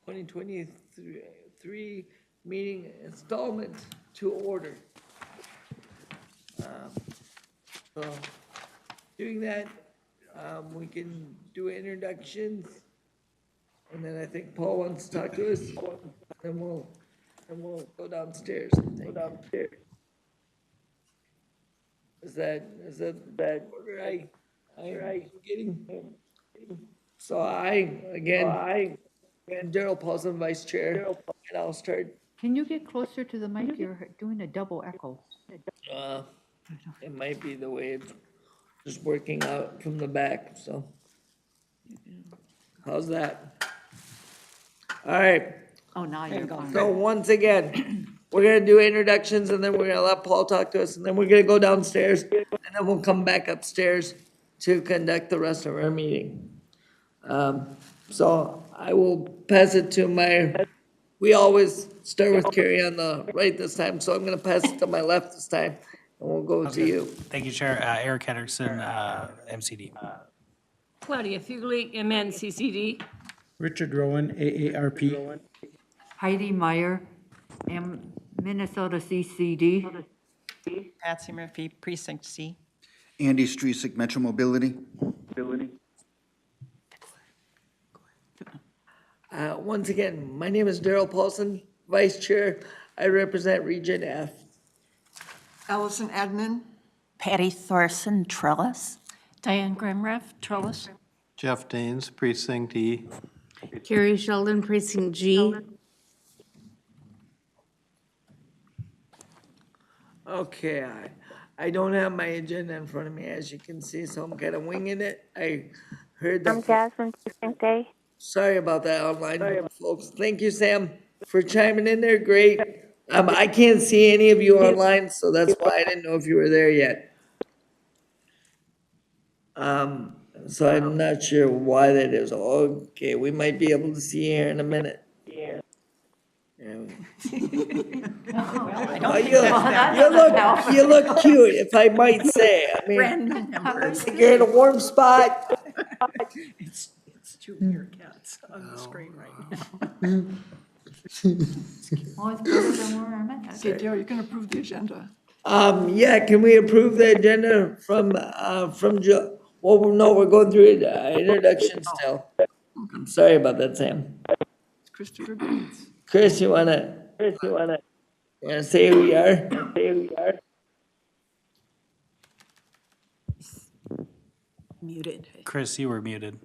2023 meeting installment to order. So doing that, we can do introductions. And then I think Paul wants to talk to us, and we'll go downstairs. Is that bad order I'm getting? So again, Darrell, Paulsen, Vice Chair, and I'll start. Can you get closer to the mic? You're doing a double echo. It might be the way it's just working out from the back, so. How's that? All right, Oh, now you're fine. so once again, we're gonna do introductions, and then we're gonna let Paul talk to us, and then we're gonna go downstairs, and then we'll come back upstairs to conduct the rest of our meeting. So I will pass it to we always start with Carrie on the right this time, so I'm gonna pass it to my left this time, and we'll go to you. Thank you, Chair. Eric Henderson, MCD. Claudia Fugly, MNCCD. Richard Rowan, AARP. Heidi Meyer, Minnesota CCD. Patsy Murphy, Precinct C. Andy Streisick, Metro Mobility. Once again, my name is Darrell Paulsen, Vice Chair. I represent Region F. Allison Admin. Patty Thorson, Trellis. Diane Grimreff, Trellis. Jeff Danes, Precinct E. Carrie Sheldon, Precinct G. Okay, I don't have my agenda in front of me, as you can see, so I'm kind of winging it. I heard that. I'm Jasmine, Precinct A. Sorry about that online, folks. Thank you, Sam, for chiming in there. Great. I can't see any of you online, so that's why I didn't know if you were there yet. So I'm not sure why that is. Okay, we might be able to see you here in a minute. Yeah. Oh, you look cute, if I might say. I mean, Random numbers. you're in a warm spot. It's two meerkats on the screen right now. Oh, it's better than where I'm at. Okay, Darrell, you can approve the agenda. Yeah, can we approve the agenda from well, no, we're going through introduction still. I'm sorry about that, Sam. It's Christopher Bates. Chris, you wanna say who we are? Muted. Chris, you were muted.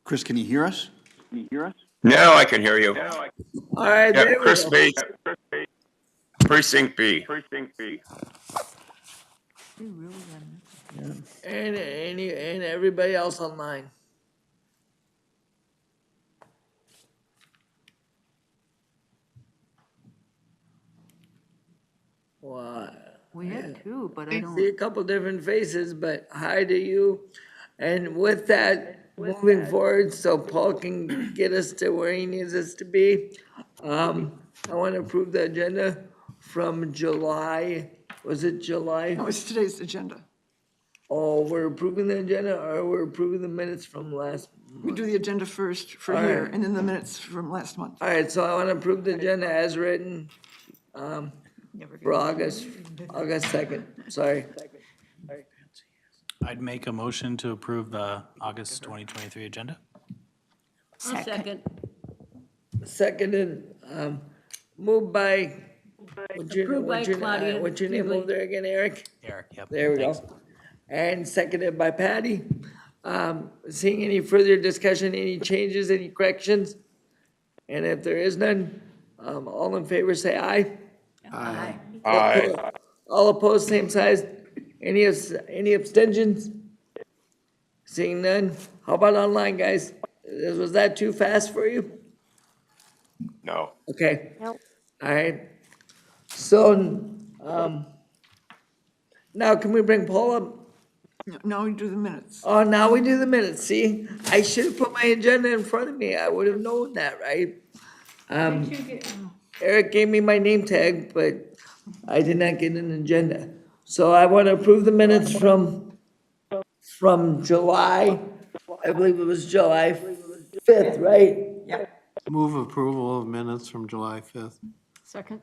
Chris, can you hear us? Now I can hear you. All right, Yeah, there we Chris go. Bates, Precinct B. And everybody else online. Wow. We have two, but I I don't. see a couple different faces, but hi to you. And with that, moving forward, so Paul can get us to where he needs us to be. I want to approve the agenda from July. Was it July? No, it's today's agenda. Oh, we're approving the agenda, or we're approving the minutes from last? We do the agenda first for All here, right. and then the minutes from last month. All right, so I want to approve the agenda as written, for August 2nd, sorry. I'd make a motion to approve the August 2023 agenda. Second. Seconded, moved by, Approved by Claudia what's your name Fugly. over there again, Eric? Eric, yep. There we thanks. go. And seconded by Patty. Seeing any further discussion, any changes, any corrections? And if there is none, all in favor say aye. Aye. All opposed, same size. Any abstentions? Seeing none. How about online, guys? Was that too fast for you? No. Okay. Nope. All right. So, now can we bring Paul up? Now we do the minutes. Oh, now we do the minutes. See, I should have put my agenda in front of me. I would have known that, right? Eric gave me my name tag, but I did not get an agenda. So I want to approve the minutes from July, I believe it was July 5th, right? Move approval of minutes from July 5th. Second?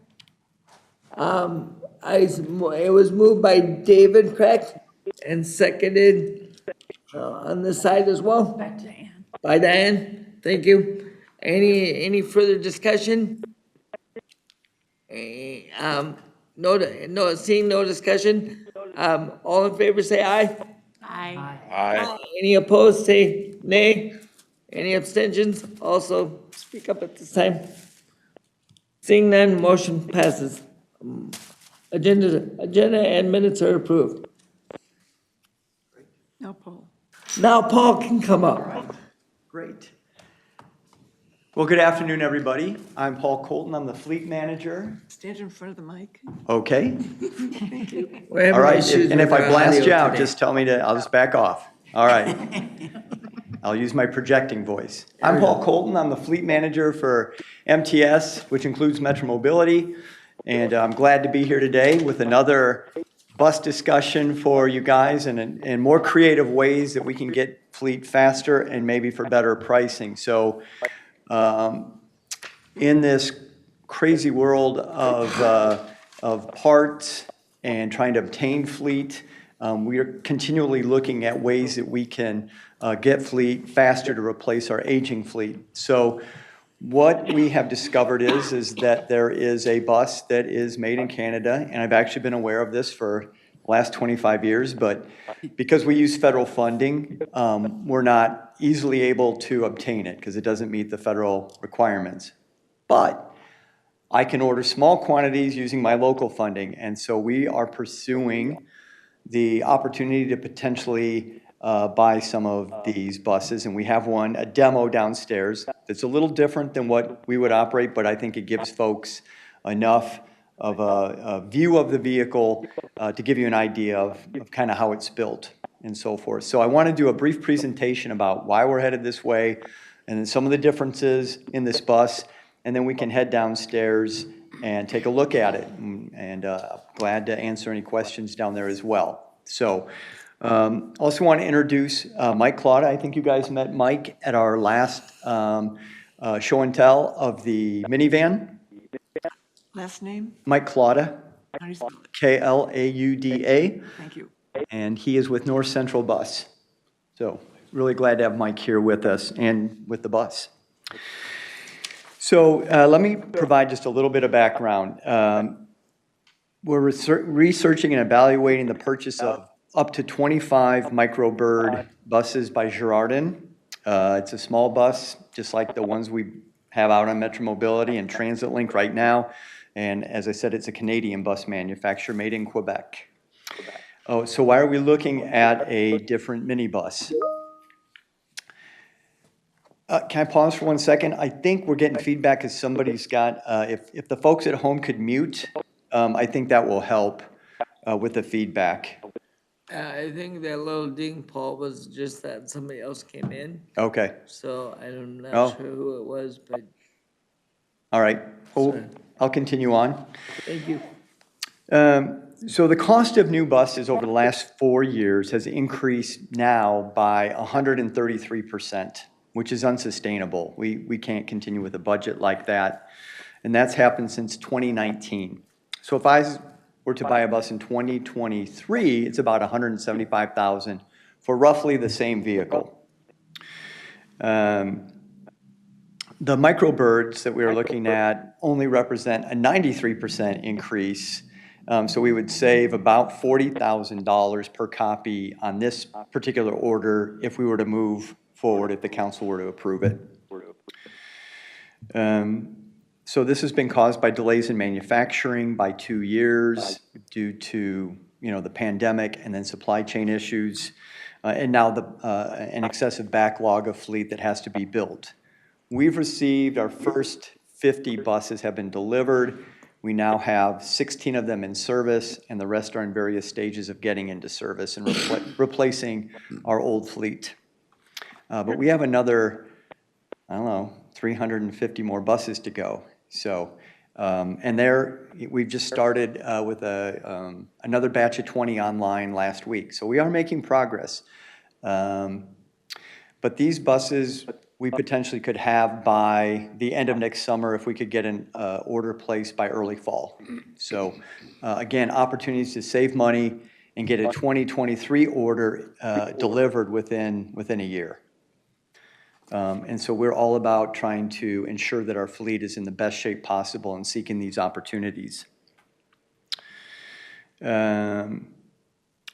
It was moved by David, correct? And seconded on this side as well? By Diane, thank you. Any further discussion? Seeing no discussion, all in favor say aye. Aye. Aye. Any opposed, say nay. Any abstentions, also speak up at this time. Seeing none, motion passes. Agenda and minutes are approved. Now, Paul. Now Paul can come up. Great. Well, good afternoon, everybody. I'm Paul Colton. I'm the fleet manager. Stand in front of the mic. Okay. We're having All right. issues And if with I our blast audio you out, today. just tell me I'll just back off. All right. I'll use my projecting voice. I'm Paul Colton. I'm the fleet manager for MTS, which includes Metro Mobility. And I'm glad to be here today with another bus discussion for you guys and more creative ways that we can get fleet faster and maybe for better pricing. So in this crazy world of parts and trying to obtain fleet, we are continually looking at ways that we can get fleet faster to replace our aging fleet. So what we have discovered is that there is a bus that is made in Canada, and I've actually been aware of this for the last 25 years, but because we use federal funding, we're not easily able to obtain it because it doesn't meet the federal requirements. But I can order small quantities using my local funding, and so we are pursuing the opportunity to potentially buy some of these buses, and we have one, a demo downstairs that's a little different than what we would operate, but I think it gives folks enough of a view of the vehicle to give you an idea of kind of how it's built and so forth. So I want to do a brief presentation about why we're headed this way and then some of the differences in this bus, and then we can head downstairs and take a look at it, and glad to answer any questions down there as well. So also want to introduce Mike Clauda. I think you guys met Mike at our last show and tell of the minivan. Last name? Mike Clauda, How do you spell it? K-L-A-U-D-A, Thank you. and he is with North Central Bus. So really glad to have Mike here with us and with the bus. So let me provide just a little bit of background. We're researching and evaluating the purchase of up to 25 Microbird buses by Girardin. It's a small bus, just like the ones we have out on Metro Mobility and Transit Link right now. And as I said, it's a Canadian bus manufacturer made in Quebec. Oh, so why are we looking at a different minibus? Can I pause for 1 second? I think we're getting feedback because somebody's got, if the folks at home could mute, I think that will help with the feedback. I think that little ding, Paul, was just that somebody else came in, Okay, so I'm not Oh. sure who it was, but all right. Well, Sorry. I'll continue on. thank you. So the cost of new buses over the last 4 years has increased now by 133%, which is unsustainable. We can't continue with a budget like that, and that's happened since 2019. So if I were to buy a bus in 2023, it's about $175,000 for roughly the same vehicle. The Microbirds that we are looking at only represent a 93% increase. So we would save about $40,000 per copy on this particular order if we were to move forward, if the council were to approve it. So this has been caused by delays in manufacturing by 2 years due to the pandemic and then supply chain issues, and now an excessive backlog of fleet that has to be built. We've received our first 50 buses have been delivered. We now have 16 of them in service, and the rest are in various stages of getting into service and replacing our old fleet. But we have another, 350 more buses to go. So And there, we've just started with another batch of 20 online last week. So we are making progress. But these buses, we potentially could have by the end of next summer if we could get an order placed by early fall. So again, opportunities to save money and get a 2023 order delivered within a year. And so we're all about trying to ensure that our fleet is in the best shape possible and seeking these opportunities.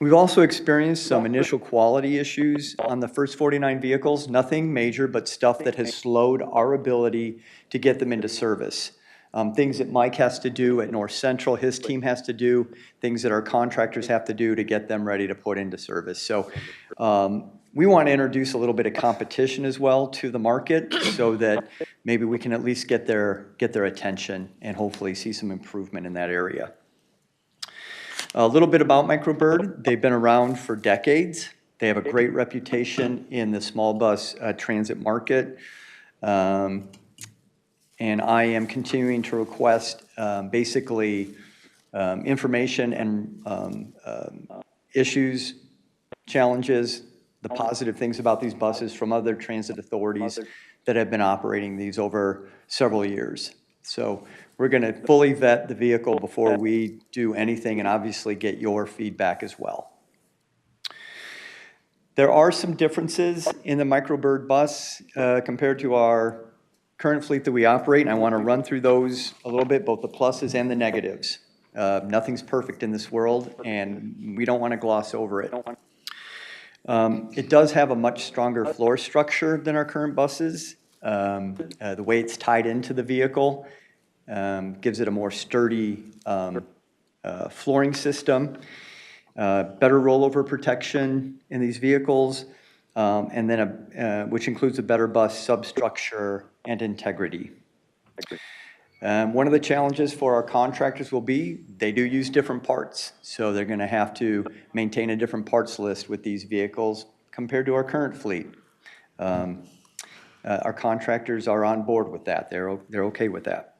We've also experienced some initial quality issues on the first 49 vehicles, nothing major, but stuff that has slowed our ability to get them into service. Things that Mike has to do at North Central, his team has to do, things that our contractors have to do to get them ready to put into service. So we want to introduce a little bit of competition as well to the market so that maybe we can at least get their attention and hopefully see some improvement in that area. A little bit about Microbird. They've been around for decades. They have a great reputation in the small bus transit market. And I am continuing to request basically information and issues, challenges, the positive things about these buses from other transit authorities that have been operating these over several years. So we're going to fully vet the vehicle before we do anything and obviously get your feedback as well. There are some differences in the Microbird bus compared to our current fleet that we operate, and I want to run through those a little bit, both the pluses and the negatives. Nothing's perfect in this world, and we don't want to gloss over it. It does have a much stronger floor structure than our current buses. The way it's tied into the vehicle gives it a more sturdy flooring system, better rollover protection in these vehicles, and then which includes a better bus substructure and integrity. One of the challenges for our contractors will be they do use different parts, so they're going to have to maintain a different parts list with these vehicles compared to our current fleet. Our contractors are on board with that. They're okay with that.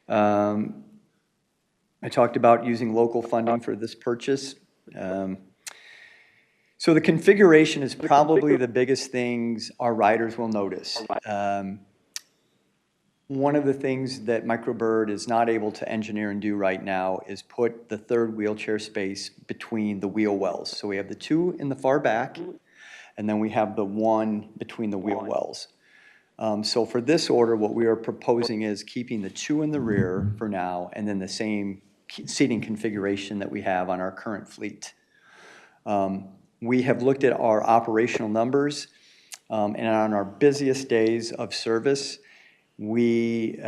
I talked about using local funding for this purchase. So the configuration is probably the biggest things our riders will notice. One of the things that Microbird is not able to engineer and do right now is put the third wheelchair space between the wheel wells. So we have the two in the far back, and then we have the one between the wheel wells. So for this order, what we are proposing is keeping the two in the rear for now, and then the same seating configuration that we have on our current fleet. We have looked at our operational numbers, and on our busiest days of service, we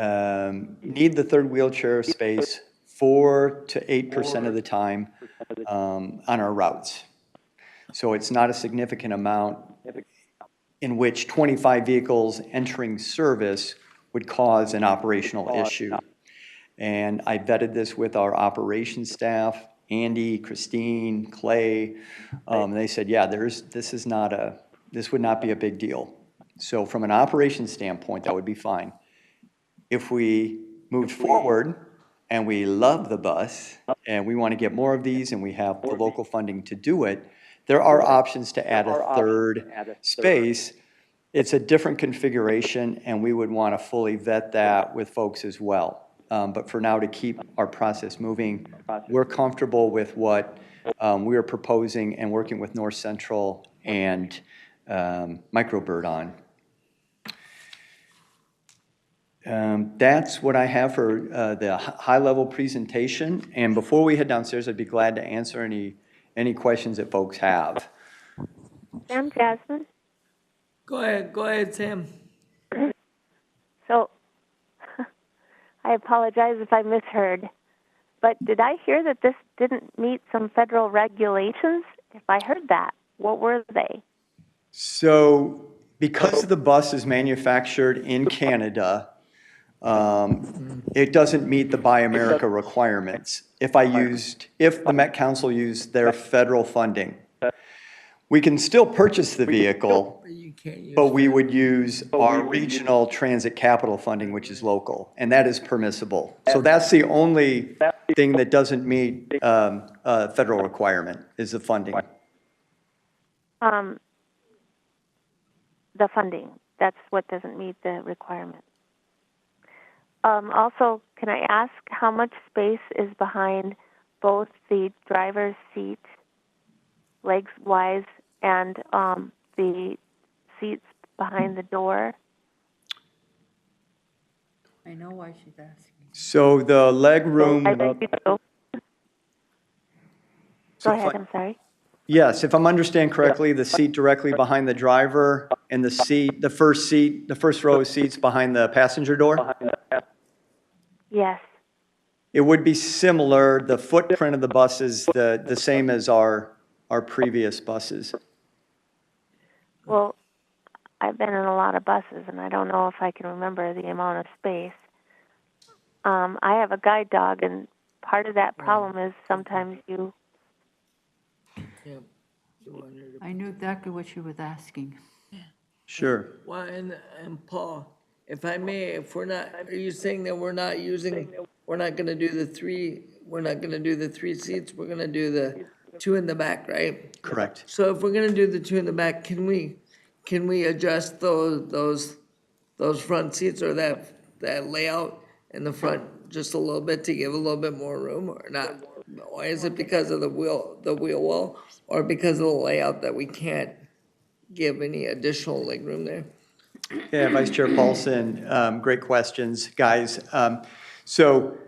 need the third wheelchair space 4 to 8% of the time on our routes. So it's not a significant amount in which 25 vehicles entering service would cause an operational issue. And I vetted this with our operations staff, Andy, Christine, Clay. They said, yeah, this would not be a big deal. So from an operations standpoint, that would be fine. If we moved forward and we love the bus and we want to get more of these and we have the local funding to do it, there are options to add a third space. It's a different configuration and we would want to fully vet that with folks as well. But for now, to keep our process moving, we're comfortable with what we are proposing and working with North Central and Microbird on. That's what I have for the high-level presentation. And before we head downstairs, I'd be glad to answer any questions that folks have. I'm Jasmine. Go ahead, Sam. So, I apologize if I misheard, but did I hear that this didn't meet some federal regulations? If I heard that, what were they? So, because the bus is manufactured in Canada, it doesn't meet the Buy America requirements. If the Met Council used their federal funding, We can still purchase the vehicle, But you can't use. but we would use our regional transit capital funding, which is local, and that is permissible. So that's the only thing that doesn't meet a federal requirement, is the funding. The funding, that's what doesn't meet the requirement. Also, can I ask how much space is behind both the driver's seat, legs-wise, and the seats behind the door? I know why she's asking. So the leg room. I think you do. So Go if ahead, I- I'm sorry. Yes, if I'm understanding correctly, the seat directly behind the driver and the first row of seats behind the passenger door? Yes. It would be similar. The footprint of the bus is the same as our previous buses. Well, I've been in a lot of buses, and I don't know if I can remember the amount of space. I have a guide dog, and part of that problem is sometimes you. Yep. You wondered. I knew exactly what she was asking. Sure. Well, and Paul, if I may, if we're not, are you saying that we're not gonna do the three seats, we're gonna do the two in the back, right? Correct. So if we're gonna do the two in the back, can we adjust those front seats or that layout in the front just a little bit to give a little bit more room or not? Why is it because of the wheel well, or because of the layout that we can't give any additional leg room there? Yeah, Vice Chair Paulsen, great questions, guys. So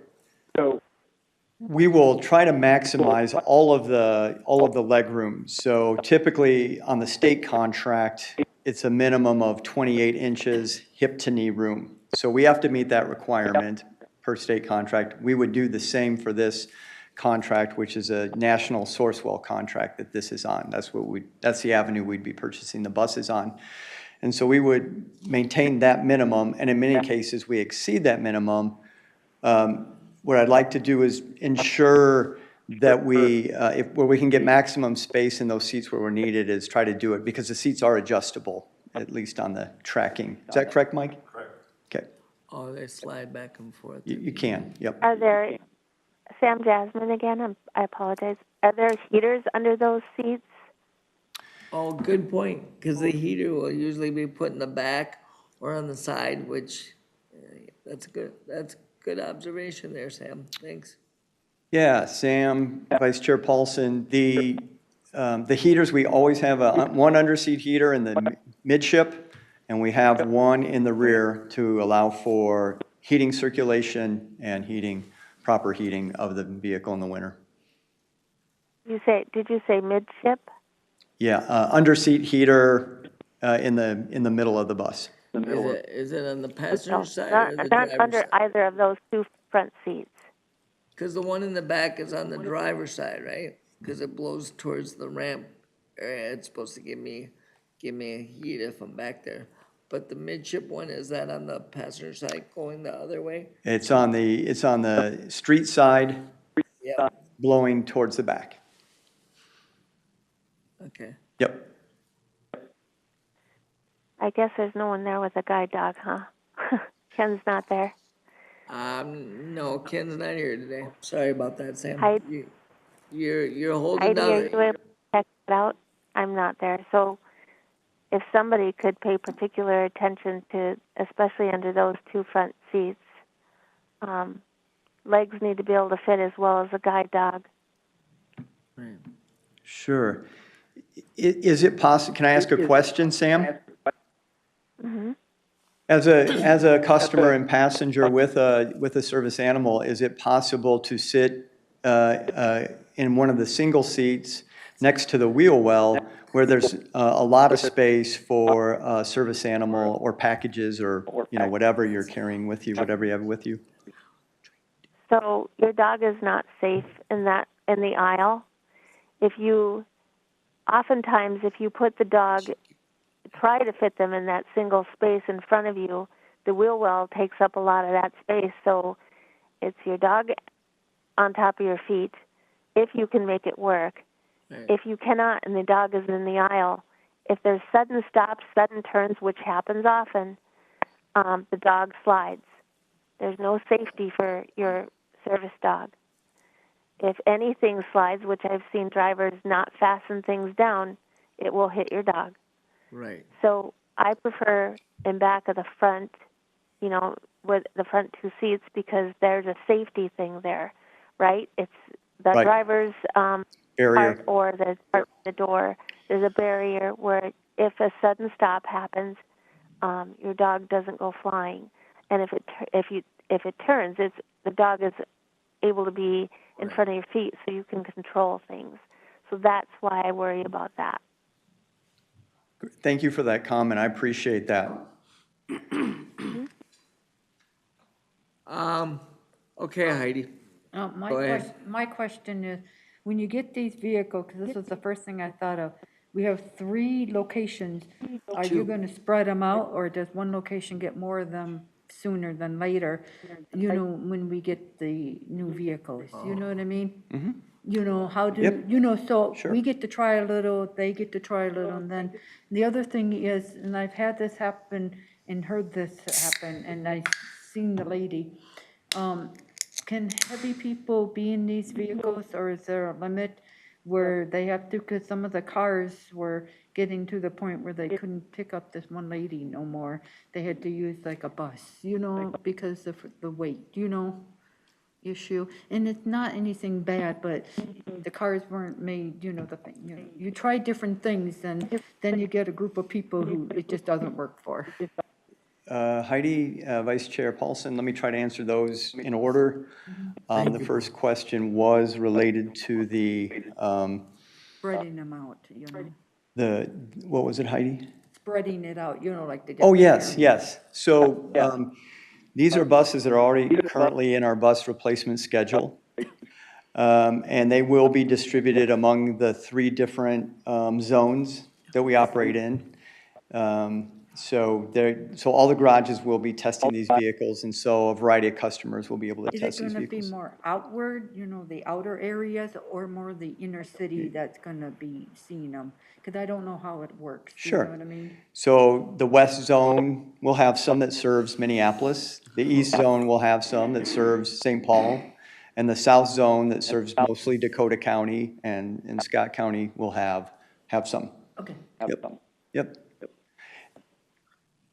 we will try to maximize all of the leg room. So typically on the state contract, it's a minimum of 28 inches hip to knee room. So we have to meet that requirement per state contract. We would do the same for this contract, which is a national source well contract that this is on. That's the avenue we'd be purchasing the buses on. And so we would maintain that minimum, and in many cases, we exceed that minimum. What I'd like to do is ensure that where we can get maximum space in those seats where we're needed, is try to do it, because the seats are adjustable, at least on the tracking. Is that correct, Mike? Correct. Okay, Oh, they slide back and forth. you can, yep. Are there, Sam Jasmine again, I apologize. Are there heaters under those seats? Oh, good point, because the heater will usually be put in the back or on the side, which, that's good observation there, Sam, thanks. Yeah, Sam, Vice Chair Paulsen, the heaters, we always have one underseat heater in the midship, and we have one in the rear to allow for heating circulation and proper heating of the vehicle in the winter. Did you say midship? Yeah, underseat heater in the middle of the bus. Is it on the passenger side Not, or the not driver's under side? either of those two front seats. Because the one in the back is on the driver's side, right? Because it blows towards the ramp area. It's supposed to give me a heat if I'm back there. But the midship one, is that on the passenger side going the other way? It's on the street side, Yeah, blowing towards the back. okay. Yep. I guess there's no one there with a guide dog, huh? Ken's not there. No, Ken's not here today. Sorry about that, Sam. Heidi- You're holding Heidi, are you down. able to check it out? I'm not there. So if somebody could pay particular attention to, especially under those two front seats, legs need to be able to fit as well as a guide dog. Sure. Is it possible, can I ask a question, Sam? Mm-hmm. As a customer and passenger with a service animal, is it possible to sit in one of the single seats next to the wheel well where there's a lot of space for a service animal or packages or whatever you're carrying with you, whatever you have with you? So your dog is not safe in the aisle. Oftentimes if you put the dog, try to fit them in that single space in front of you, the wheel well takes up a lot of that space. So it's your dog on top of your feet, if you can make it work, If you cannot and the dog is in the aisle, if there's sudden stops, sudden turns, which happens often, the dog slides. There's no safety for your service dog. If anything slides, which I've seen drivers not fasten things down, it will hit your dog. Right. So I prefer in back of the front, you know, with the front two seats, because there's a safety thing there, right? It's the Right. driver's Barrier. part or the part of the door. There's a barrier where if a sudden stop happens, your dog doesn't go flying. And if it turns, the dog is able to be in front of your feet, so you can control things. So that's why I worry about that. Thank you for that comment. I appreciate that. Okay, Heidi. Go ahead. My question is, when you get these vehicles, because this was the first thing I thought of, we have 3 locations. Are you going to spread them out, or does one location get more of them sooner than later? You know, when we get the new vehicles, you know what I mean? You know, how do, Yep. you know, so Sure. we get to try a little, they get to try a little, and then the other thing is, and I've had this happen and heard this happen, and I've seen the lady, can heavy people be in these vehicles, or is there a limit where they have to, because some of the cars were getting to the point where they couldn't pick up this one lady no more. They had to use like a bus, you know, because of the weight, you know, issue. And it's not anything bad, but the cars weren't made, you know, the thing, you know, you try different things, and then you get a group of people who it just doesn't work for. Heidi, Vice Chair Paulsen, let me try to answer those in order. The first question was related to the, Spreading them out, you know, what was it, Heidi? spreading it out, you know, like the. Oh, different yes, areas. yes. So these are buses that are already currently in our bus replacement schedule. And they will be distributed among the 3 different zones that we operate in. So all the garages will be testing these vehicles, and so a variety of customers will be able to Is test it these gonna be vehicles. more outward, you know, the outer areas, or more the inner city that's gonna be seeing them? Because I don't know how it works. Sure. You know what I mean? So the west zone will have some that serves Minneapolis. The east zone will have some that serves St. Paul. And the south zone that serves mostly Dakota County and Scott County will have some. Okay. Yep.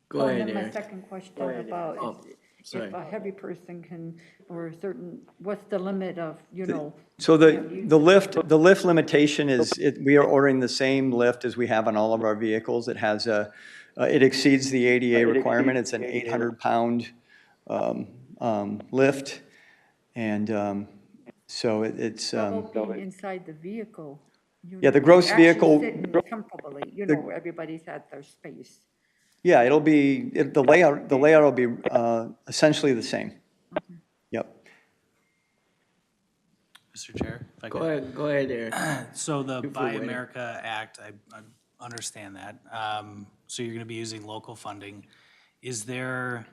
Go ahead, And then my Eric. second question about sorry. if a heavy person can, or a certain, what's the limit of, you know? So the lift limitation is, we are ordering the same lift as we have on all of our vehicles. It has it exceeds the ADA requirement. It's an 800-pound lift. And so it's. How about being inside the vehicle? You Yeah, the know, gross actually vehicle- sitting comfortably, you know, where everybody's had their space. Yeah, the layout will be essentially the same. Yep. Mr. Chair, if I Go could. ahead, Eric. So the You're for Buy winning. America Act, I understand that. So you're going to be using local funding. Is there,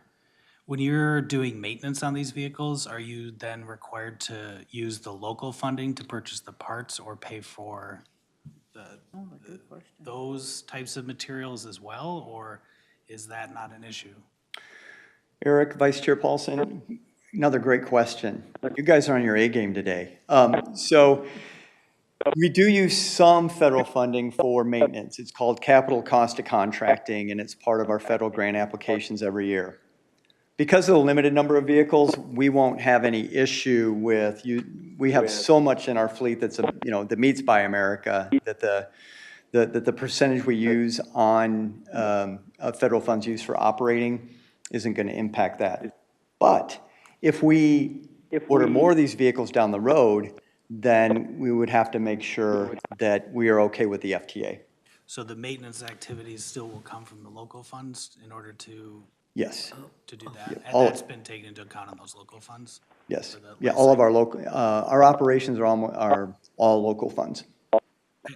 when you're doing maintenance on these vehicles, are you then required to use the local funding to purchase the parts or pay for those types of materials as well, or is that not an issue? Eric, Vice Chair Paulsen, another great question. You guys are on your A game today. So we do use some federal funding for maintenance. It's called capital cost of contracting, and it's part of our federal grant applications every year. Because of the limited number of vehicles, we won't have any issue with you. We have so much in our fleet that's, that meets Buy America, that the percentage we use on federal funds used for operating isn't going to impact that. But if we order more of these vehicles down the road, then we would have to make sure that we are okay with the FTA. So the maintenance activities still will come from the local funds in order to Yes, do that? And all- that's been taken into account on those local funds? yes. For the Yeah, life all of cycle? our local, our operations are all local funds.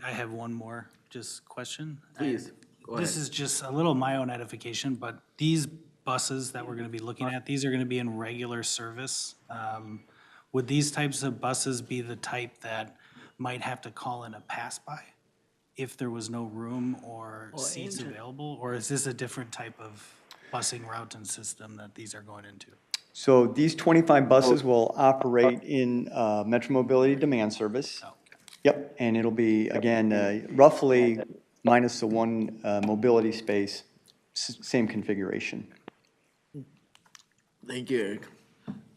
I have one more just question. Please, go This ahead. is just a little my own edification, but these buses that we're gonna be looking at, these are gonna be in regular service. Would these types of buses be the type that might have to call in a pass-by if there was no room or seats available? Or is this a different type of busing route and system that these are going into? So these 25 buses will operate in Metromobility demand service. Oh, okay. Yep, and it'll be, again, roughly minus the one mobility space, same configuration. Thank you, Eric.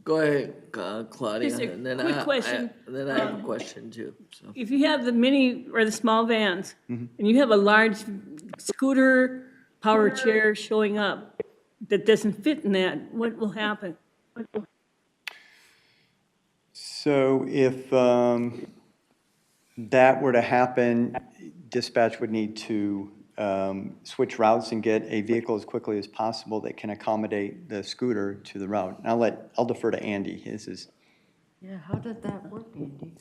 Go ahead, Claudia. Just a and then quick question. Then I have a question too, so. If you have the mini or the small vans, and you have a large scooter power chair showing up that doesn't fit in that, what will happen? So if that were to happen, dispatch would need to switch routes and get a vehicle as quickly as possible that can accommodate the scooter to the route. And I'll defer to Andy. This is. Yeah, how did that work, Andy?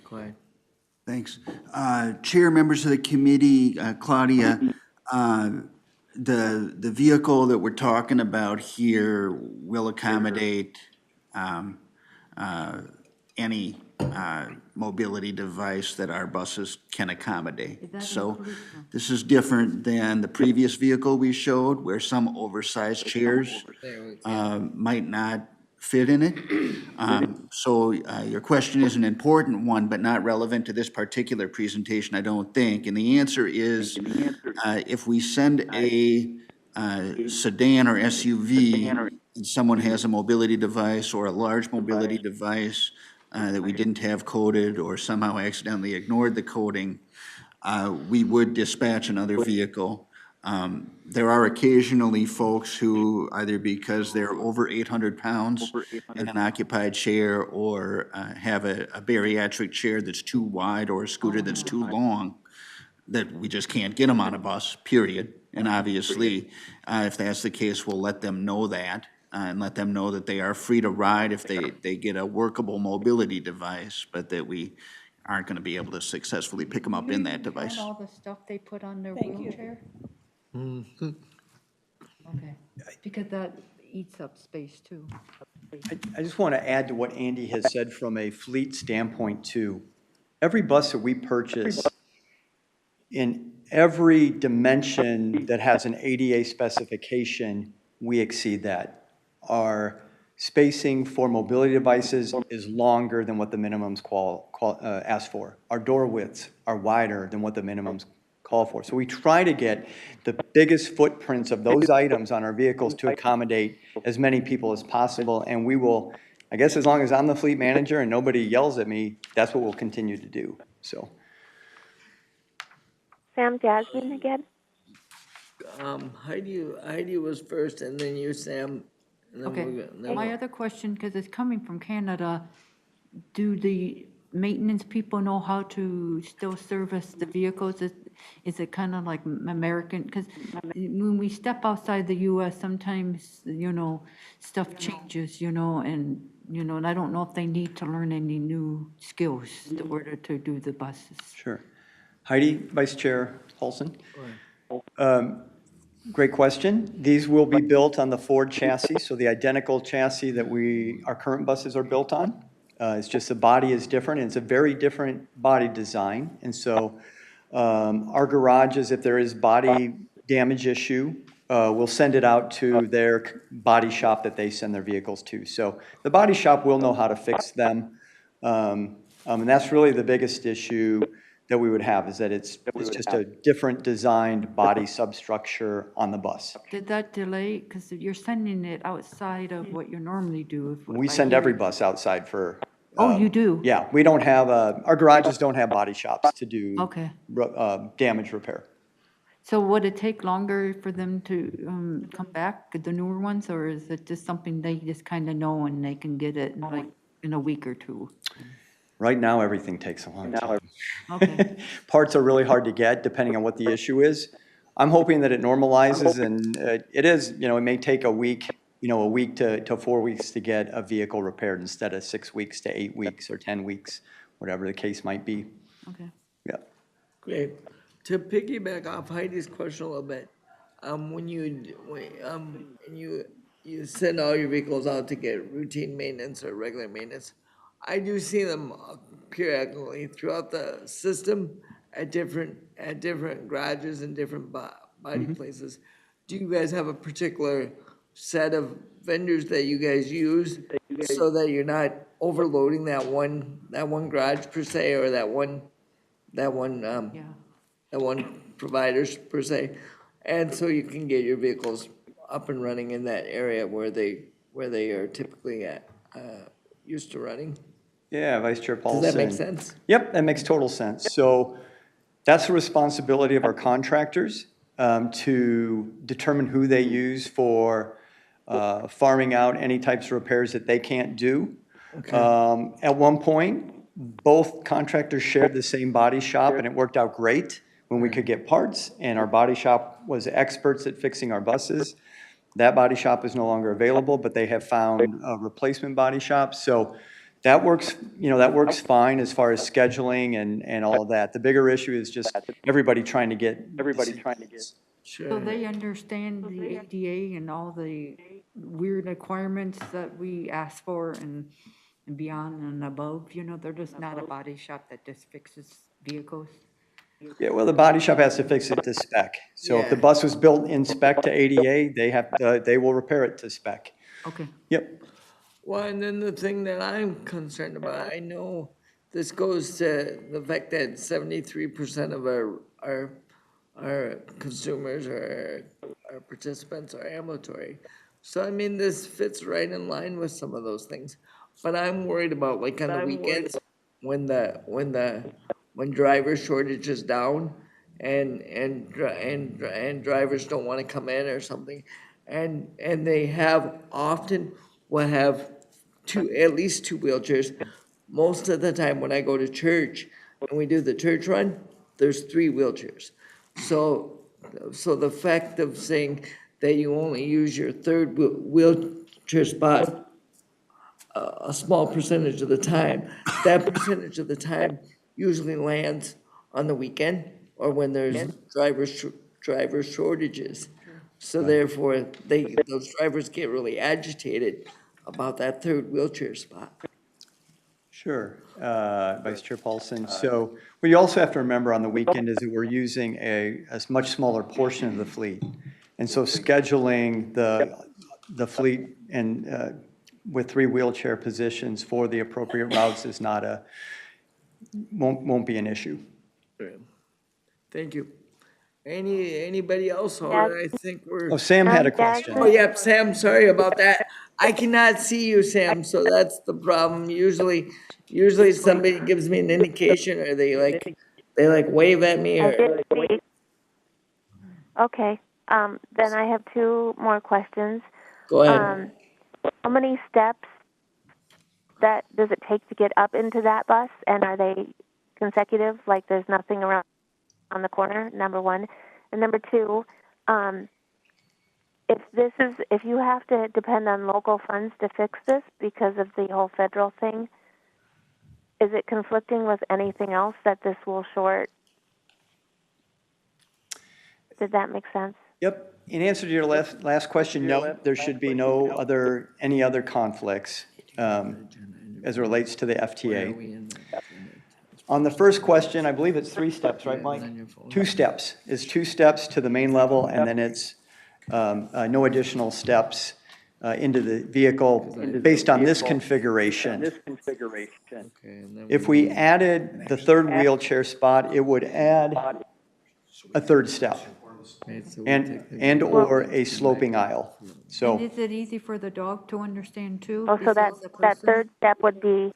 Go ahead. Thanks. Chair, members of the committee, Claudia, the vehicle that we're talking about here will accommodate any mobility device that our buses can accommodate. So this is different than the previous vehicle we showed, where some oversized chairs might not fit in it. So your question is an important one, but not relevant to this particular presentation, I don't think. And the answer is, if we send a sedan or SUV and someone has a mobility device or a large mobility device that we didn't have coded or somehow accidentally ignored the coding, we would dispatch another vehicle. There are occasionally folks who, either because they're over 800 pounds in an occupied chair or have a bariatric chair that's too wide or a scooter that's too long, that we just can't get them on a bus, period. And obviously, if that's the case, we'll let them know that and let them know that they are free to ride if they get a workable mobility device, but that we aren't going to be able to successfully pick them up in that device. All the stuff they put on their wheelchair? Okay, because that eats up space too. I just want to add to what Andy has said from a fleet standpoint too. Every bus that we purchase, in every dimension that has an ADA specification, we exceed that. Our spacing for mobility devices is longer than what the minimums ask for. Our door widths are wider than what the minimums call for. So we try to get the biggest footprints of those items on our vehicles to accommodate as many people as possible. And we will, I guess as long as I'm the fleet manager and nobody yells at me, that's what we'll continue to do, so. Sam, Jasmine again? Heidi was first and then you, Sam. And then Okay, then my other question, because it's coming from Canada, do the maintenance people know how to still service the vehicles? Is it kind of like American? Because when we step outside the US, sometimes, stuff changes, and, and I don't know if they need to learn any new skills in order to do the buses. Sure. Heidi, Vice Chair Paulsen. Great question. These will be built on the Ford chassis, so the identical chassis that our current buses are built on. It's just the body is different, and it's a very different body design. And so our garages, if there is body damage issue, we'll send it out to their body shop that they send their vehicles to. So the body shop will know how to fix them. And that's really the biggest issue that we would have, is that it's just a different designed body substructure on the bus. Did that delay, because you're sending it outside of what you normally do? We send every bus outside for. Oh, you do? Yeah, we don't have, our garages don't have body shops to do Okay. damage repair. So would it take longer for them to come back, the newer ones, or is it just something they just kind of know and they can get it in a week or two? Right now, everything takes a long time. Okay. Parts are really hard to get, depending on what the issue is. I'm hoping that it normalizes, and it is, it may take a week to 4 weeks to get a vehicle repaired instead of 6 weeks to 8 weeks or 10 weeks, whatever the case might be. Okay. Yeah. Great. To piggyback off Heidi's question a little bit, when you send all your vehicles out to get routine maintenance or regular maintenance, I do see them periodically throughout the system at different garages and different body places. Do you guys have a particular set of vendors that you guys use so that you're not overloading that one garage per se, or that one providers per se? And so you can get your vehicles up and running in that area where they are typically used to running? Yeah, Vice Chair Paulsen. Does that make sense? Yep, that makes total sense. So that's the responsibility of our contractors to determine who they use for farming out any types of repairs that they can't do. At one point, both contractors shared the same body shop, and it worked out great when we could get parts, and our body shop was experts at fixing our buses. That body shop is no longer available, but they have found a replacement body shop. So that works, that works fine as far as scheduling and all of that. The bigger issue is just everybody trying to get. So they understand the ADA and all the weird requirements that we ask for and beyond and above, they're just not a body shop that just fixes vehicles. Yeah, well, the body shop has to fix it to spec. So if the bus was built in spec to ADA, they will repair it to spec. Okay. Yep. Well, and then the thing that I'm concerned about, I know this goes to the fact that 73% of our consumers or our participants are ambulatory. So, I mean, this fits right in line with some of those things. But I'm worried about, like, on the weekends, when driver shortage is down and drivers don't want to come in or something, and they will have at least two wheelchairs. Most of the time when I go to church and we do the church run, there's 3 wheelchairs. So the fact of saying that you only use your third wheelchair spot a small percentage of the time, that percentage of the time usually lands on the weekend or when there's driver shortages. So therefore, those drivers get really agitated about that third wheelchair spot. Sure, Vice Chair Paulsen. So what you also have to remember on the weekend is that we're using a much smaller portion of the fleet. And so scheduling the fleet and with 3 wheelchair positions for the appropriate routes is won't be an issue. Thank you. Anybody else? Or I think we're. Oh, Sam had a question. Oh, yep, Sam, sorry about that. I cannot see you, Sam, so that's the problem. Usually somebody gives me an indication or they wave at me I or. did see. Okay, then I have 2 more questions. Go ahead. How many steps does it take to get up into that bus, and are they consecutive, like there's nothing around on the corner, number 1? And number 2, if you have to depend on local funds to fix this because of the whole federal thing, is it conflicting with anything else that this will short? Did that make sense? Yep. In answer to your last question, no, there should be any other conflicts as it relates to the FTA. On the first question, I believe it's 3 steps, right, Mike? 2 steps. It's 2 steps to the main level, and then it's no additional steps into the vehicle based on this configuration. If we added the 3rd wheelchair spot, it would add a 3rd step and or a sloping aisle. So. And is it easy for the dog to understand too? Oh, so that 3rd step would be.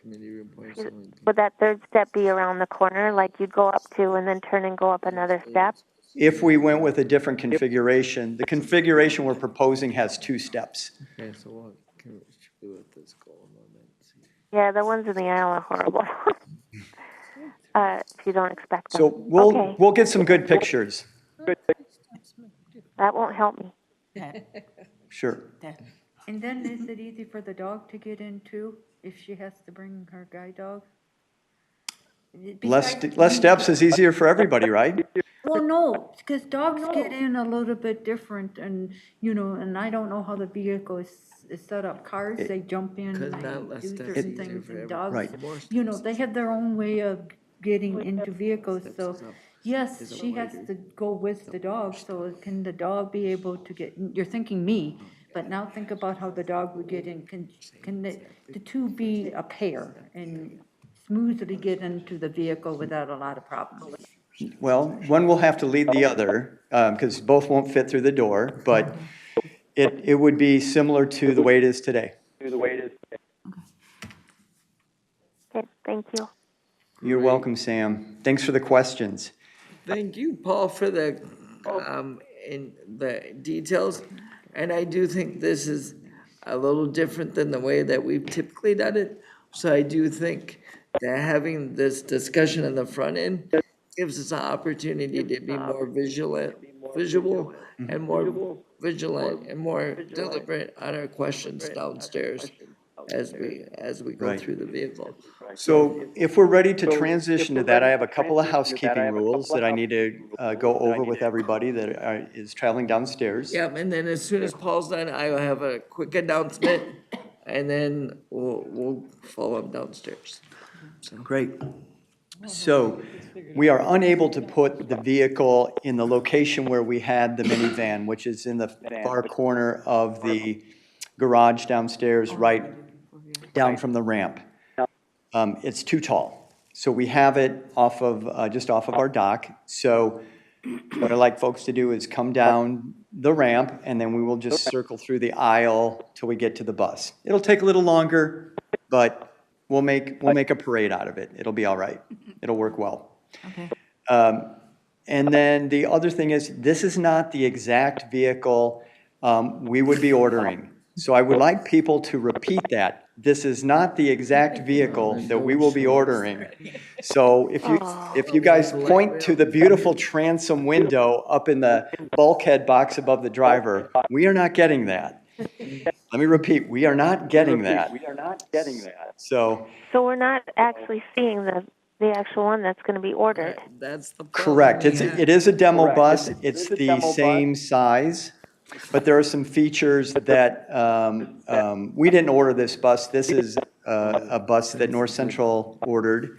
Would that 3rd step be around the corner, like you'd go up to and then turn and go up another step? If we went with a different configuration, the configuration we're proposing has 2 steps. Okay, so what can we do with this goal? Yeah, the ones in the aisle are horrible. If you don't expect them. So we'll get some good pictures. That won't help me. Sure. And then is it easy for the dog to get in too, if she has to bring her guide dog? Less steps is easier for everybody, right? Well, no, because dogs get in a little bit different and, and I don't know how the vehicle is set up. Cars, they jump in Because and not less do steps certain easier things, for and everyone. dogs, Right. More they have their own way of getting into vehicles, so, yes, she has to go with the dog, so can the dog be able to get, you're thinking me, but now think about how the dog would get in. Can the two be a pair and smoothly get into the vehicle without a lot of problems? Well, one will have to lead the other, because both won't fit through the door, but it would be similar to the way it is today. Okay, thank you. You're welcome, Sam. Thanks for the questions. Thank you, Paul, for the, in the details. And I do think this is a little different than the way that we've typically done it. So I do think that having this discussion in the front end gives us an opportunity to be more visual and more vigilant and more deliberate on our questions downstairs as we go Right. through the vehicle. So if we're ready to transition to that, I have a couple of housekeeping rules that I need to go over with everybody that is traveling downstairs. Yeah, and then as soon as Paul's done, I will have a quick announcement, and then we'll follow up downstairs. Great. So we are unable to put the vehicle in the location where we had the minivan, which is in the far corner of the garage downstairs, right down from the ramp. It's too tall. So we have it off of, just off of our dock. So what I'd like folks to do is come down the ramp, and then we will just circle through the aisle till we get to the bus. It'll take a little longer, but we'll make a parade out of it. It'll be all right. It'll work well. Okay. And then the other thing is, this is not the exact vehicle we would be ordering. So I would like people to repeat that. This is not the exact vehicle that we will be ordering. So if you guys point to the beautiful transom window up in the bulkhead box above the driver, we are not getting that. Let me repeat, we are not getting that. So So we're not actually seeing the actual one that's going to be ordered. That's the problem. correct. It is a demo bus. It's the same size. But there are some features that, we didn't order this bus. This is a bus that North Central ordered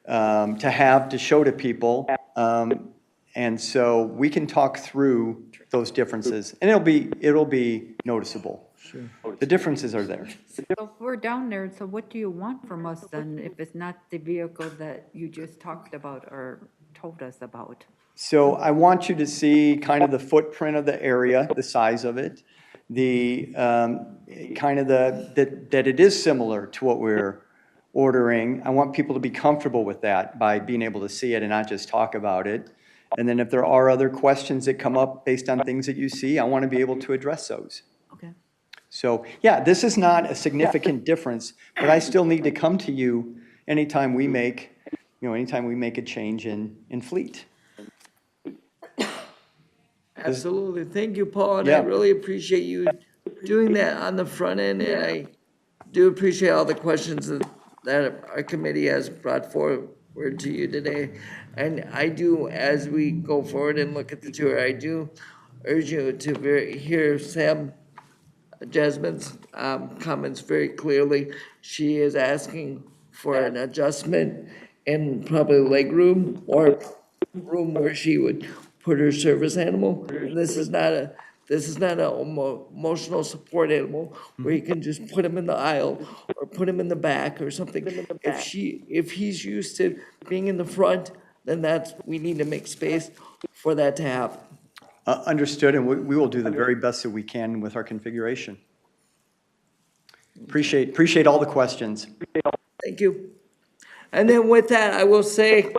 to show to people. And so we can talk through those differences, and it'll be noticeable. Sure. The differences are there. So if we're down there, so what do you want from us then, if it's not the vehicle that you just talked about or told us about? So I want you to see kind of the footprint of the area, the size of it, that it is similar to what we're ordering. I want people to be comfortable with that by being able to see it and not just talk about it. And then if there are other questions that come up based on things that you see, I want to be able to address those. Okay. So, yeah, this is not a significant difference, but I still need to come to you anytime we make a change in fleet. Absolutely. Thank you, Paul, and I Yeah. really appreciate you doing that on the front end, and I do appreciate all the questions that our committee has brought forward to you today. And I do, as we go forward and look at the tour, I do urge you to hear Jasmine's comments very clearly. She is asking for an adjustment in probably legroom or room where she would put her service animal. And this is not a emotional support animal where you can just put him in the aisle or put him in the back or something. If he's used to being in the front, then we need to make space for that to happen. Understood, and we will do the very best that we can with our configuration. Appreciate all the questions. Thank you. And then with that, I will say,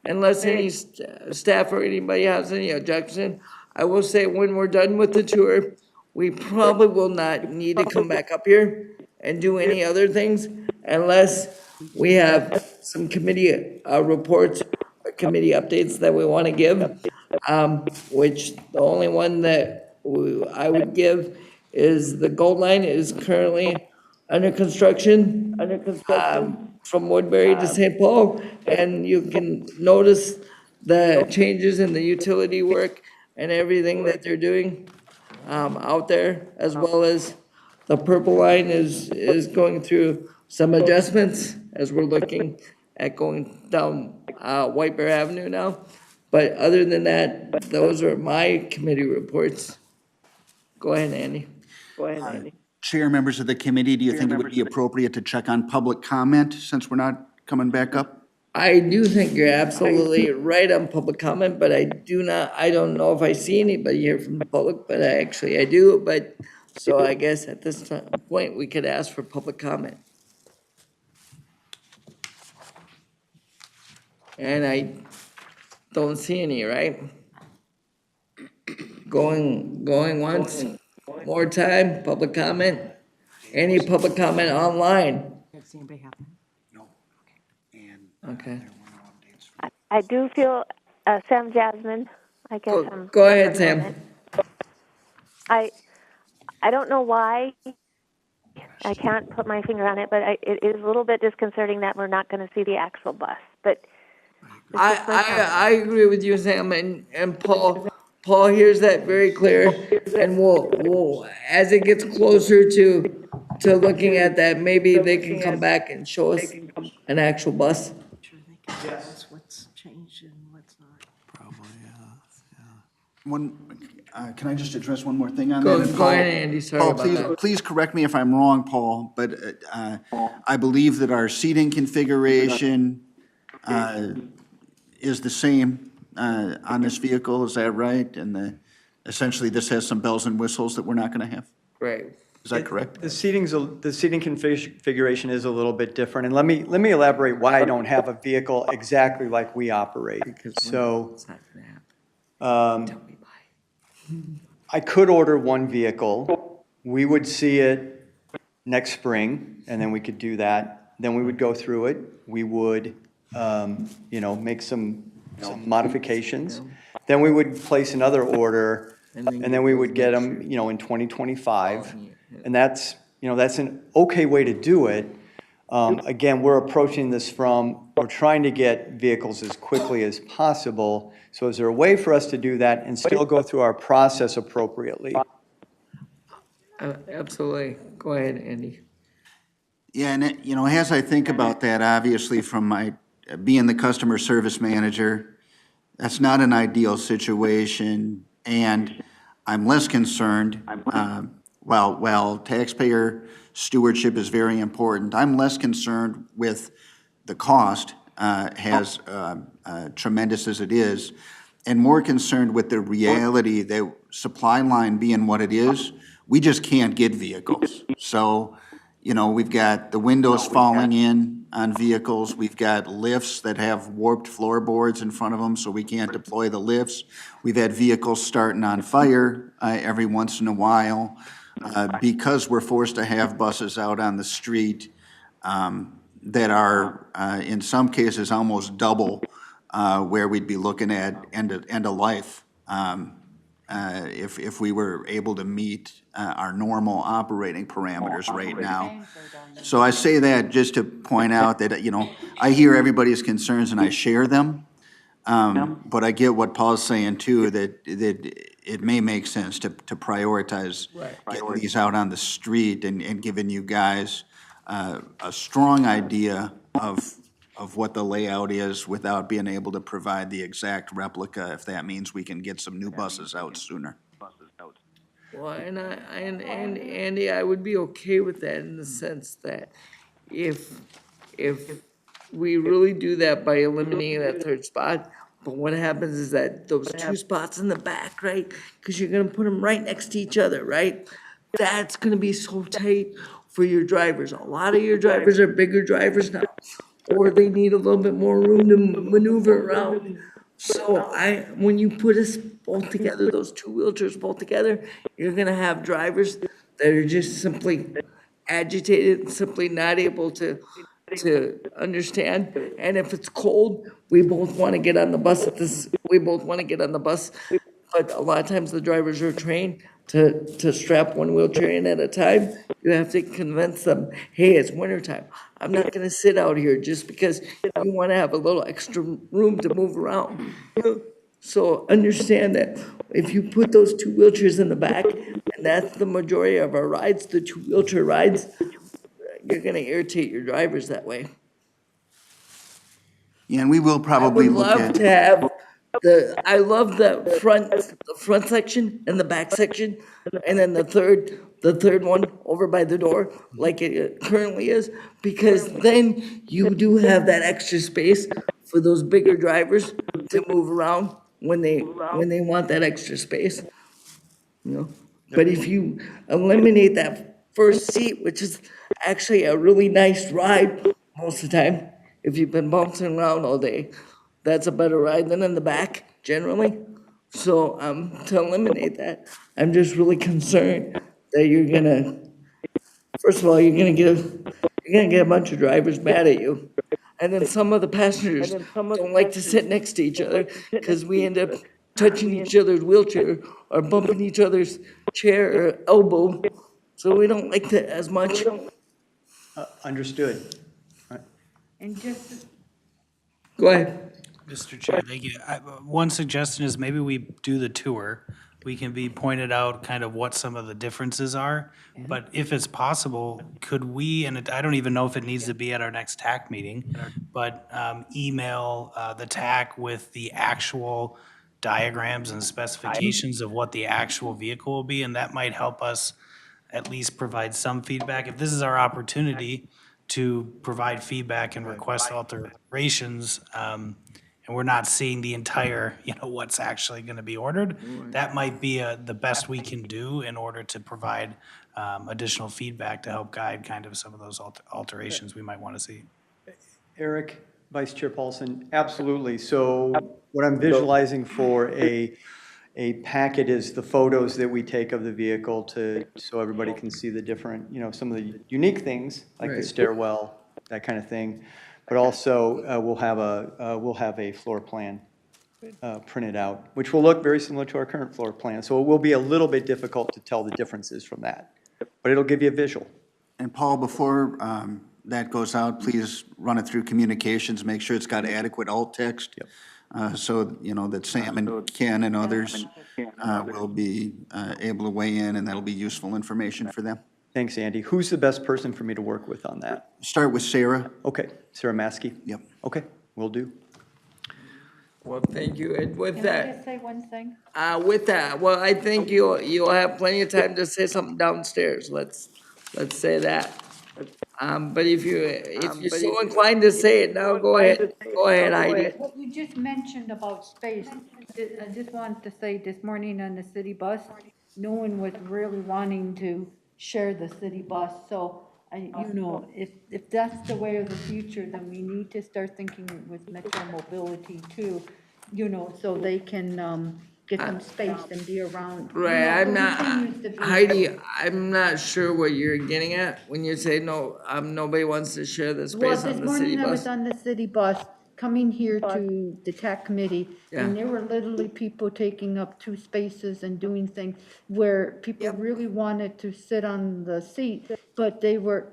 unless any staff or anybody has any objection, I will say when we're done with the tour, we probably will not need to come back up here and do any other things unless we have some committee reports or committee updates that we want to give, which the only one that I would give is the Gold Line is currently under construction. From Woodbury to St. Paul, and you can notice the changes in the utility work and everything that they're doing out there, as well as the Purple Line is going through some adjustments as we're looking at going down White Bear Avenue now. But other than that, those are my committee reports. Go ahead, Andy. Chair, members of the committee, do you think it would be appropriate to check on public comment since we're not coming back up? I do think you're absolutely right on public comment, but I don't know if I see anybody here from the public, but I do, but, so I guess at this point, we could ask for public comment. And I don't see any, right? Going once, more time, public comment? Any public comment online? Does anybody have? Okay. I do feel, Sam Jasmine, I guess I'm. Go ahead, Sam. I don't know why, I can't put my finger on it, but it is a little bit disconcerting that we're not going to see the actual bus, but. I agree with you, Sam, and Paul hears that very clear, and we'll, as it gets closer to looking at that, maybe they can come back and show us an actual bus. Yes. What's changed and what's not. Probably, Can I just address one more thing on Go that? ahead, Andy, sorry Paul, about please, that. please correct me if I'm wrong, Paul, but I believe that our seating configuration is the same on this vehicle, is that right? And essentially, this has some bells and whistles that we're not going to have? Right. Is that correct? The seating configuration is a little bit different, and let me elaborate why I don't have a vehicle exactly like we operate. So, It's not gonna happen. Tell me why. I could order one vehicle, we would see it next spring, and then we could do that. Then we would go through it, we would, make some modifications. Then we would place another order, and then we would get them, in 2025. And that's an okay way to do it. Again, we're approaching this we're trying to get vehicles as quickly as possible. So is there a way for us to do that and still go through our process appropriately? Absolutely. Go ahead, Andy. Yeah, and as I think about that, obviously from my, being the customer service manager, that's not an ideal situation, and I'm less concerned, while taxpayer stewardship is very important, I'm less concerned with the cost, as tremendous as it is, and more concerned with the reality that supply line being what it is, we just can't get vehicles. So, we've got the windows falling in on vehicles, we've got lifts that have warped floorboards in front of them, so we can't deploy the lifts. We've had vehicles starting on fire every once in a while, because we're forced to have buses out on the street that are, in some cases, almost double where we'd be looking at end of life if we were able to meet our normal operating parameters right now. So I say that just to point out that, I hear everybody's concerns and I share them. But I get what Paul's saying too, that it may make sense to prioritize getting these out on the street and giving you guys a strong idea of what the layout is without being able to provide the exact replica, if that means we can get some new buses out sooner. Well, and Andy, I would be okay with that in the sense that if we really do that by eliminating that third spot, but what happens is that those two spots in the back, right? Because you're gonna put them right next to each other, right? That's gonna be so tight for your drivers. A lot of your drivers are bigger drivers now, or they need a little bit more room to maneuver around. So when you put us both together, those two wheelchairs both together, you're gonna have drivers that are just simply agitated, simply not able to understand. And if it's cold, we both want to get on the bus but a lot of times the drivers are trained to strap one wheelchair in at a time. You have to convince them, hey, it's wintertime. I'm not gonna sit out here just because you wanna have a little extra room to move around. So understand that if you put those two wheelchairs in the back, and that's the majority of our rides, the two wheelchair rides, you're gonna irritate your drivers that way. Yeah, and we will probably I would look love at. to have I love the front section and the back section, and then the third one over by the door, like it currently is, because then you do have that extra space for those bigger drivers to move around when they want that extra space, you know? But if you eliminate that first seat, which is actually a really nice ride most of the time, if you've been bouncing around all day, that's a better ride than in the back generally. So, to eliminate that, I'm just really concerned that first of all, you're gonna get a bunch of drivers mad at you. And then some of the passengers don't like to sit next to each other because we end up touching each other's wheelchair or bumping each other's chair or elbow. So we don't like that as much. Understood. And just, Go ahead. Mr. Chair, thank you. One suggestion is maybe we do the tour. We can be pointed out kind of what some of the differences are. But if it's possible, could we, and I don't even know if it needs to be at our next TAAC meeting, but email the TAAC with the actual diagrams and specifications of what the actual vehicle will be, and that might help us at least provide some feedback. If this is our opportunity to provide feedback and request alterations, and we're not seeing the entire, what's actually going to be ordered, that might be the best we can do in order to provide additional feedback to help guide kind of some of those alterations we might want to see. Eric, Vice Chair Paulsen, absolutely. So what I'm visualizing for a packet is the photos that we take of the vehicle so everybody can see the different, some of the unique things, like the Right. stairwell, that kind of thing. But also, we'll have a floor plan printed out, which will look very similar to our current floor plan. So it will be a little bit difficult to tell the differences from that, but it'll give you a visual. And Paul, before that goes out, please run it through communications, make sure it's got adequate alt text. So, that Sam and Ken and others will be able to weigh in, and that'll be useful information for them. Thanks, Andy. Who's the best person for me to work with on that? Start with Sarah. Okay, Sarah Maskey? Yep. Okay, will do. Well, thank you. And with can I that, just say one thing? well, I think you'll have plenty of time to say something downstairs. Let's say that. But if you're so inclined to say it now, go ahead. Go ahead, Heidi. What you just mentioned about space, I just wanted to say this morning on the city bus, no one was really wanting to share the city bus. So if that's the way of the future, then we need to start thinking with Metro Mobility too, so they can get some space and be around. Right, I'm not, Heidi, I'm not sure what you're getting at when you say no, nobody wants to share the space on the city Well, this morning I was bus. on the city bus coming here to the TAAC committee, and there were literally people taking up 2 spaces and doing things where people really wanted to sit on the seat, but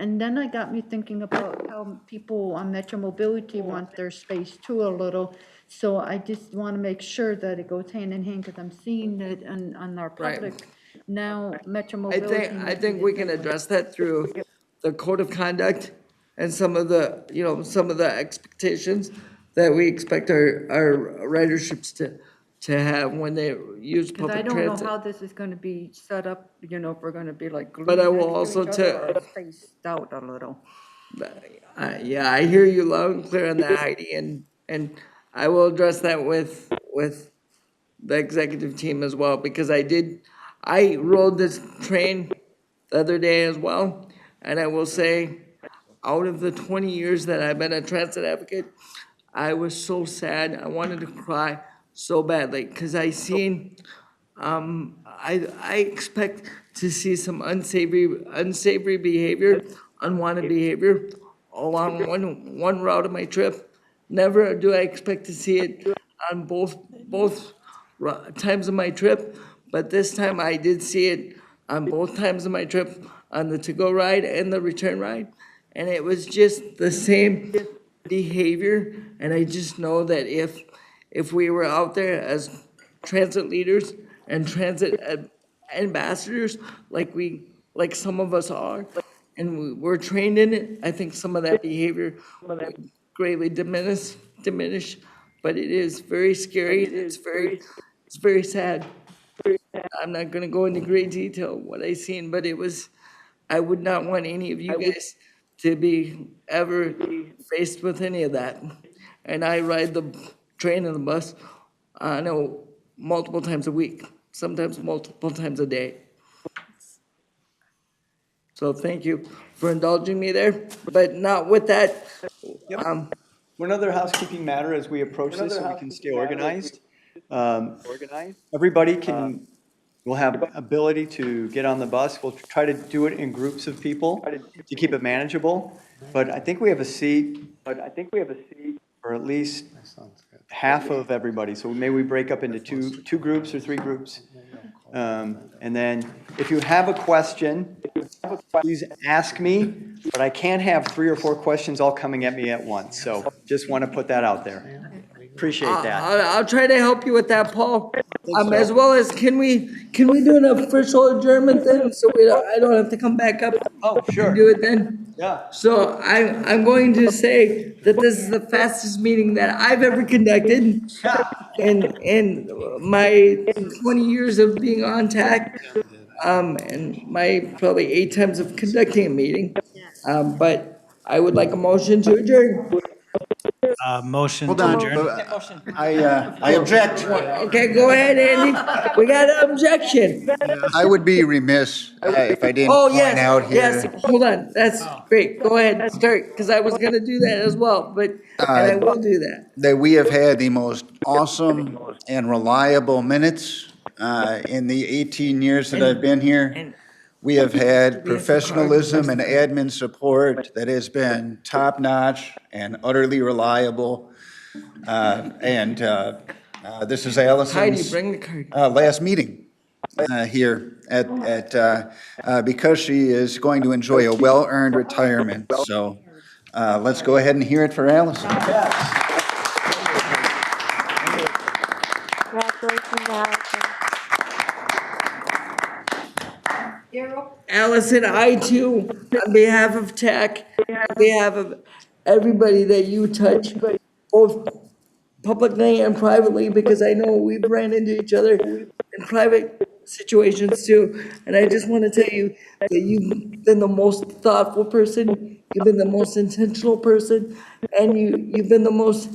and then I got me thinking about how people on Metro Mobility want their space too a little. So I just want to make sure that it goes hand in hand, because I'm seeing it on our public now, Metro Mobility. I think we can address that through the code of conduct and some of the expectations that we expect our riderships to have when they use Because public I don't know transit. how this is going to be set up, if we're going to be like glued But I will next to also each other or spaced out a little. Yeah, I hear you loud and clear on that, Heidi, and I will address that with the executive team as well, because I rode this train the other day as well, and I will say, out of the 20 years that I've been a transit advocate, I was so sad, I wanted to cry so badly, because I expect to see some unsavory behavior, unwanted behavior along one route of my trip. Never do I expect to see it on both times of my trip, but this time I did see it on both times of my trip, on the to-go ride and the return ride. And it was just the same behavior. And I just know that if we were out there as transit leaders and transit ambassadors, like some of us are, and we're trained in it, I think some of that behavior would greatly diminish. But it is very scary. It's very sad. I'm not gonna go into great detail what I seen, but I would not want any of you guys to be ever faced with any of that. And I ride the train and the bus, I know, multiple times a week, sometimes multiple times a day. So thank you for indulging me there, but not with that. One other housekeeping matter as we approach this, so we can stay organized. Everybody will have ability to get on the bus. We'll try to do it in groups of people to keep it manageable. But I think we have a seat for at least half of everybody. So maybe we break up into two groups or three groups. And then if you have a question, please ask me, but I can't have 3 or 4 questions all coming at me at once. So just want to put that out there. Appreciate that. I'll try to help you with that, Paul. so. As well as, can we do an official adjournment then, so I don't have to come back up? Oh, sure. Do it then? Yeah. So I'm going to say that this is the fastest meeting that I've ever conducted in my 20 years of being on TAAC, and my probably 8 times of conducting a meeting. But I would like a motion to adjourn. Motion Hold to on, adjourn. I object. Okay, go ahead, Andy. We got an objection. I would be remiss if I didn't Oh, point out here. yes, hold on, that's great, go ahead, start, because I was gonna do that as well, and I will do that. That we have had the most awesome and reliable minutes in the 18 years that I've been here. We have had professionalism and admin support that has been top-notch and utterly reliable. This is Heidi, Allison's bring the card. last meeting here because she is going to enjoy a well-earned retirement. So let's go ahead and hear it for Allison. Congratulations, Allison. Allison, I too, on behalf of TAAC, on behalf of everybody that you touch, both publicly and privately, because I know we've ran into each other in private situations too. And I just want to tell you that you've been the most thoughtful person, you've been the most intentional person, and you've been the most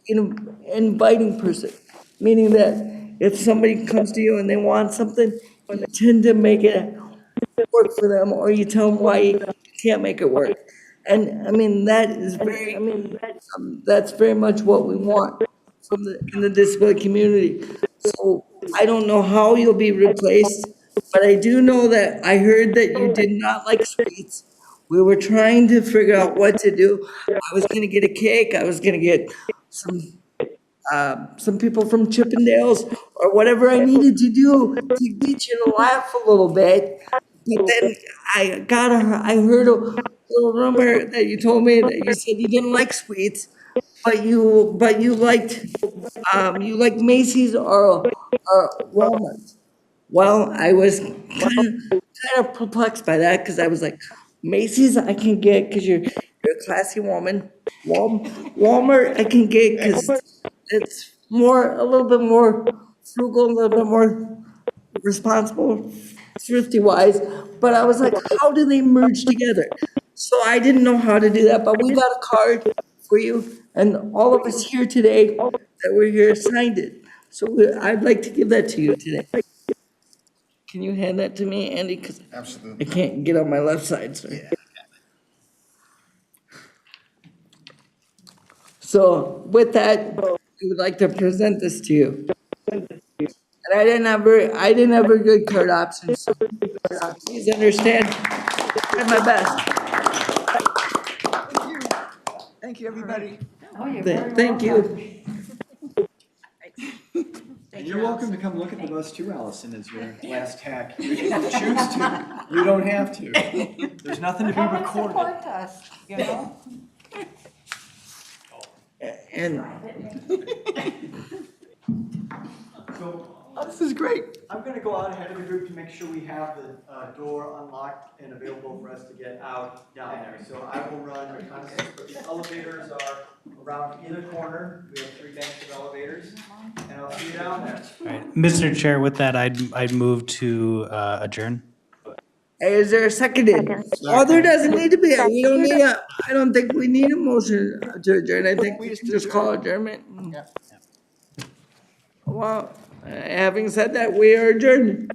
inviting person. Meaning that if somebody comes to you and they want something, you tend to make it work for them, or you tell them why you can't make it work. And I mean, that's very much what we want in the disability community. So I don't know how you'll be replaced, but I do know that I heard that you did not like sweets. We were trying to figure out what to do. I was gonna get a cake, I was gonna get some people from Chippendales or whatever I needed to do to get you to laugh a little bit. But then I heard a little rumor that you told me that you said you didn't like sweets, but you liked Macy's or Walmart. Well, I was kind of perplexed by that, because I was like, Macy's I can get because you're a classy woman. Walmart I can get because it's a little bit more frugal, a little bit more responsible, thrifty wise. But I was like, how do they merge together? So I didn't know how to do that, but we got a card for you, and all of us here today that were here signed it. So I'd like to give that to you today. Can you hand that to me, Andy? Because I can't get on my left side, so. Yeah. So with that, we would like to present this to you. And I didn't have a good card option, so please understand, I tried my best. Thank you, everybody. Oh, you're very Thank you. welcome. You're welcome to come look at the bus too, Allison, as your last tack. If you choose to, you don't have to. There's nothing to be Come and recorded. support us, you know? And So this is great. I'm gonna go out ahead of the group to make sure we have the door unlocked and available for us to get out down there. So I will run reconnaissance, but the elevators are around in a corner. We have 3 banks of elevators, and I'll see you down there. All right, Mr. Chair, with that, I'd move to adjourn. Is there a seconded? Oh, there doesn't need to be, we don't need I don't think we need a motion to adjourn, I think we just call adjournment. Well, having said that, we are adjourned.